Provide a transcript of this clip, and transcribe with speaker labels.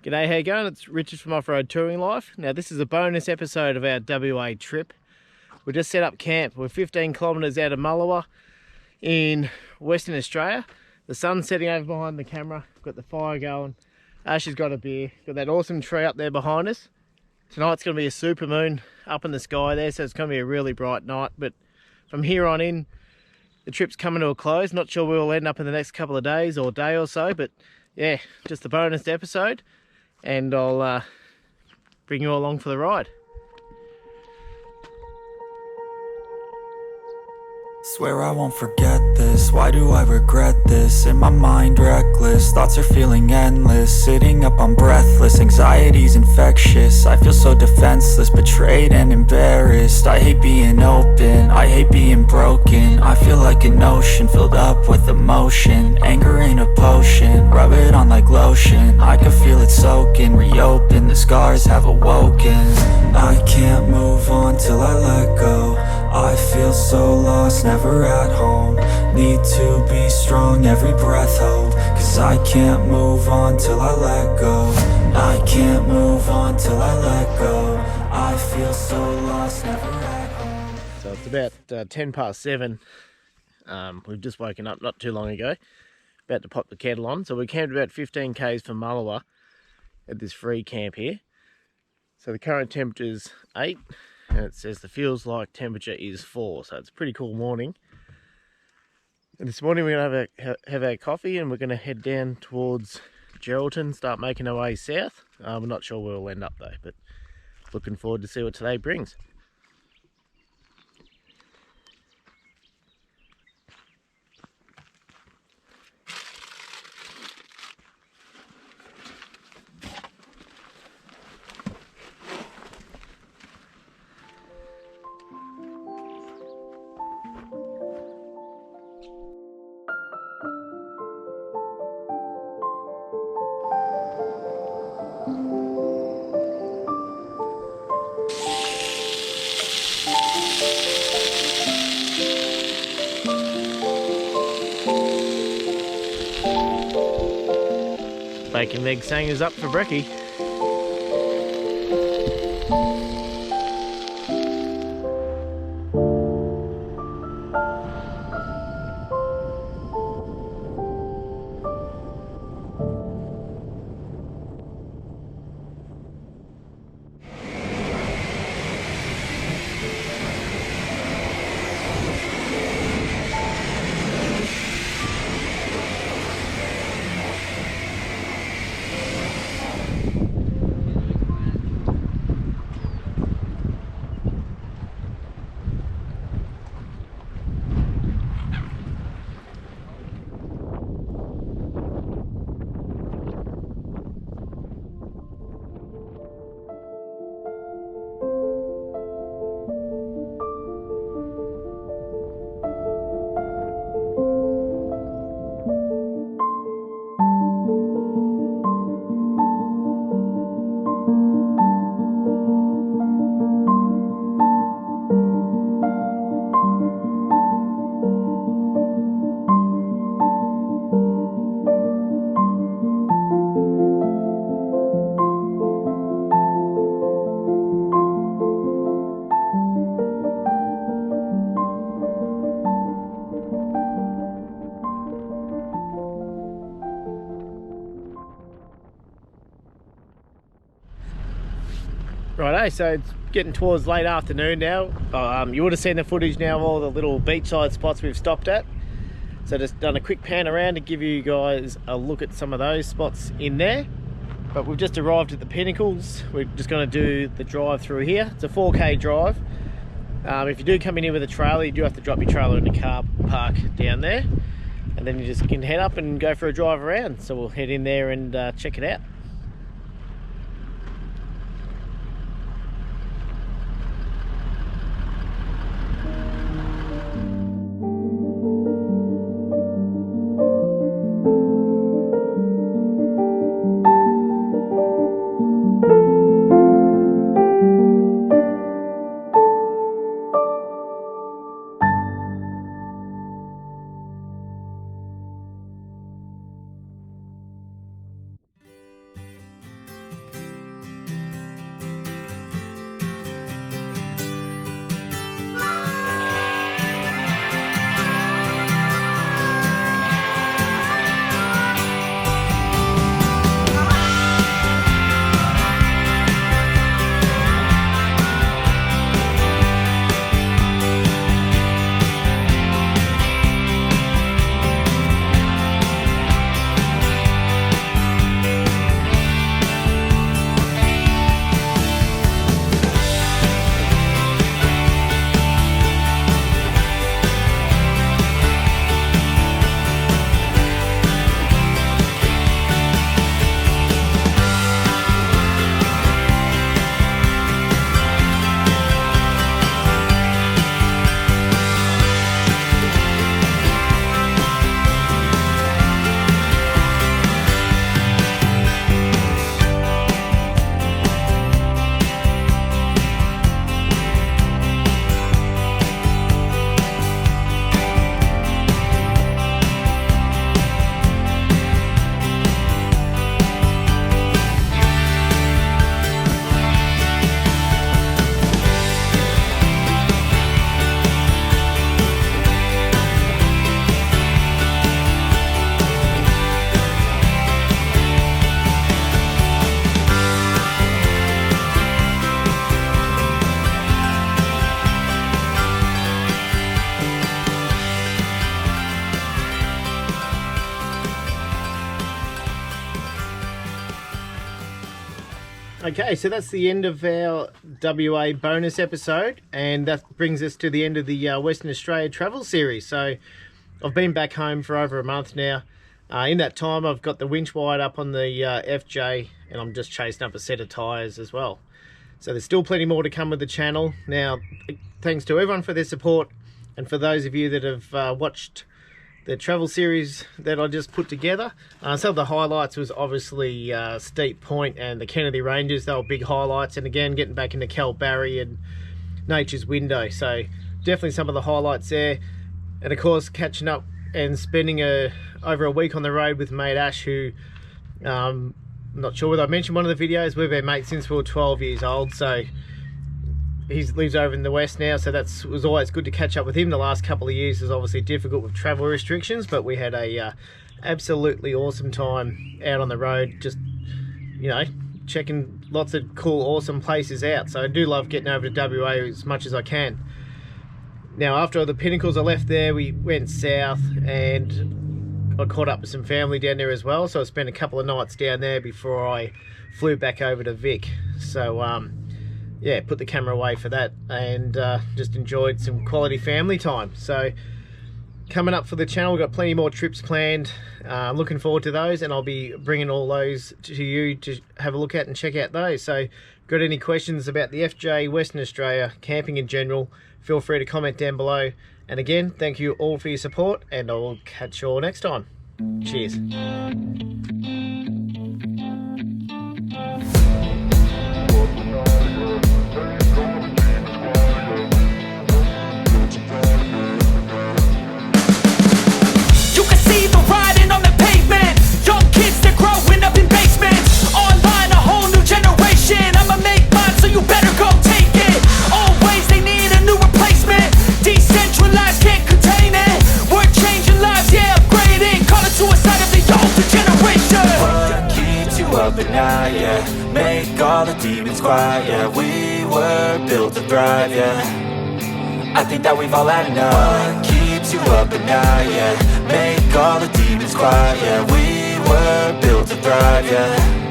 Speaker 1: G'day, how you going? It's Richard from Offroad Touring Life. Now this is a bonus episode of our WA trip. We just set up camp. We're 15 kilometres out of Mullewa in Western Australia. The sun's setting over behind the camera. We've got the fire going. Ash has got a beer. Got that awesome tree up there behind us. Tonight's going to be a super moon up in the sky there, so it's going to be a really bright night. But from here on in, the trip's coming to a close. Not sure where we'll end up in the next couple of days or day or so, but yeah, just a bonus episode. And I'll bring you along for the ride.
Speaker 2: Swear I won't forget this, why do I regret this? In my mind reckless, thoughts are feeling endless. Sitting up I'm breathless, anxiety's infectious. I feel so defenseless, betrayed and embarrassed. I hate being open, I hate being broken. I feel like an ocean filled up with emotion. Anger ain't a potion, rub it on like lotion. I can feel it soaking, reopen, the scars have awoken. I can't move on till I let go. I feel so lost, never at home. Need to be strong, every breath hold. Cause I can't move on till I let go. I can't move on till I let go. I feel so lost, never at home.
Speaker 1: So it's about 10 past 7. We've just woken up not too long ago. About to pop the kettle on. So we camped about 15 k's from Mullewa at this free camp here. So the current temperature is 8. And it says the feels like temperature is 4, so it's a pretty cool morning. And this morning we're going to have our coffee and we're going to head down towards Geraldton, start making our way south. We're not sure where we'll end up though, but looking forward to see what today brings. Bacon egg sangers up for brekkie. Righto, so it's getting towards late afternoon now. You would have seen the footage now of all the little beachside spots we've stopped at. So just done a quick pan around to give you guys a look at some of those spots in there. But we've just arrived at the Pinnacles. We're just going to do the drive through here. It's a 4k drive. If you do come in here with a trailer, you do have to drop your trailer in the car park down there. And then you just can head up and go for a drive around. So we'll head in there and check it out. Okay, so that's the end of our WA bonus episode, and that brings us to the end of the Western Australia travel series. So I've been back home for over a month now. In that time, I've got the winch wired up on the FJ, and I'm just chasing up a set of tyres as well. So there's still plenty more to come with the channel. Now, thanks to everyone for their support, and for those of you that have watched the travel series that I just put together. Some of the highlights was obviously Steep Point and the Kennedy Ranges. They were big highlights, and again getting back into Kalbarri and Nature's Window. So definitely some of the highlights there, and of course catching up and spending over a week on the road with mate Ash, who I'm not sure whether I mentioned one of the videos. We've been mates since we were 12 years old, so he lives over in the west now, so was always good to catch up with him. The last couple of years is obviously difficult with travel restrictions, but we had a absolutely awesome time out on the road, just, you know, checking lots of cool, awesome places out. So I do love getting over to WA as much as I can. Now, after the Pinnacles I left there, we went south, and I caught up with some family down there as well, so I spent a couple of nights down there before I flew back over to Vic. So yeah, put the camera away for that, and just enjoyed some quality family time. So coming up for the channel, we've got plenty more trips planned. Looking forward to those, and I'll be bringing all those to you to have a look at and check out those. So got any questions about the FJ, Western Australia, camping in general, feel free to comment down below. And again, thank you all for your support, and I will catch you all next time. Cheers.
Speaker 2: At night, yeah, make all the demons quiet, yeah, we were built to thrive, yeah, I think that we've all had enough. What keeps you up at night, yeah, make all the demons quiet, yeah, we were built to thrive, yeah.